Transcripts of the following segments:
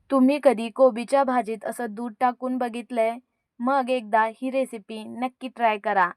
तुम्ही कधी कोबीच्या भाजीत असं दूध टाकून बघितलंय? मग एकदा ही रेसिपी नक्की ट्राय करा.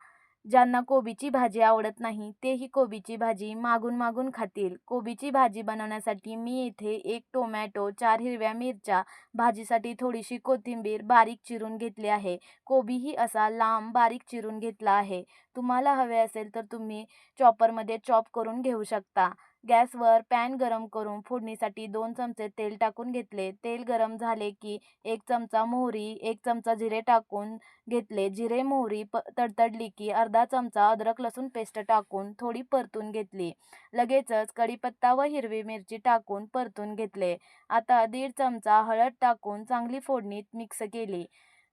ज्यांना कोबीची भाजी आवडत नाही, तेही कोबीची भाजी मागून मागून खातील. कोबीची भाजी बनवण्यासाठी मी इथे 1 टोमॅटो, 4 हिरव्या मिरच्या, भाजीसाठी थोडीशी कोथिंबीर बारीक चिरून घेतली आहे. कोबीही असा लांब बारीक चिरून घेतला आहे. तुम्हाला हवे असेल तर तुम्ही चॉपरमध्ये चॉप करून घेऊ शकता. गॅसवर पॅन गरम करून फोडणीसाठी 2 चमचे तेल टाकून घेतले. तेल गरम झाले की 1 चमचा मोहरी, 1 चमचा जिरे टाकून घेतले. जिरे, मोहरी तडतडली की अर्धा चमचा अद्रक लसूण पेस्ट टाकून थोडी परतून घेतली. लगेचच कढीपत्ता व हिरवी मिरची टाकून परतून घेतले. आता 1.5 चमचा हळद टाकून चांगली फोडणीत मिक्स केली.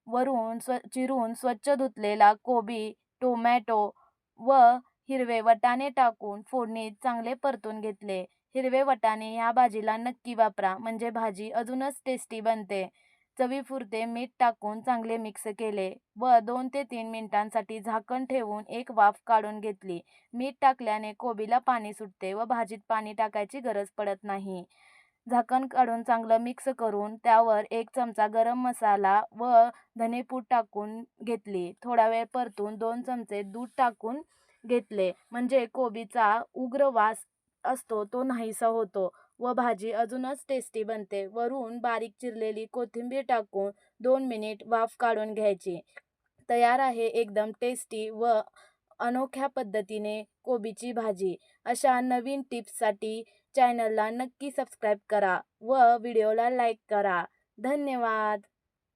वरून चिरून स्वच्छ धुतलेला कोबी, टोमॅटो व हिरवे वाटाणे टाकून फोडणीत चांगले परतून घेतले. हिरवे वाटाणे या भाजीला नक्की वापरा, म्हणजे भाजी अजूनच टेस्टी बनते. चवीपुरते मीठ टाकून चांगले मिक्स केले व 2 ते 3 मिनिटांसाठी झाकण ठेवून एक वाफ काढून घेतली. मीठ टाकल्याने कोबीला पाणी सुटते व भाजीत पाणी टाकायची गरज पडत नाही. झाकण काढून चांगलं मिक्स करून त्यावर 1 चमचा गरम मसाला व धनेपूड टाकून घेतली. थोडा वेळ परतून 2 चमचे दूध टाकून घेतले, म्हणजे कोबीचा उग्र वास असतो तो नाहीसा होतो व भाजी अजूनच टेस्टी बनते. वरून बारीक चिरलेली कोथिंबीर टाकून 2 मिनिट वाफ काढून घ्यायची. तयार आहे एकदम टेस्टी व अनोख्या पद्धतीने कोबीची भाजी. अशा नवीन टिप्ससाठी चॅनलला नक्की सबस्क्राईब करा व व्हिडिओला लाईक करा. धन्यवाद.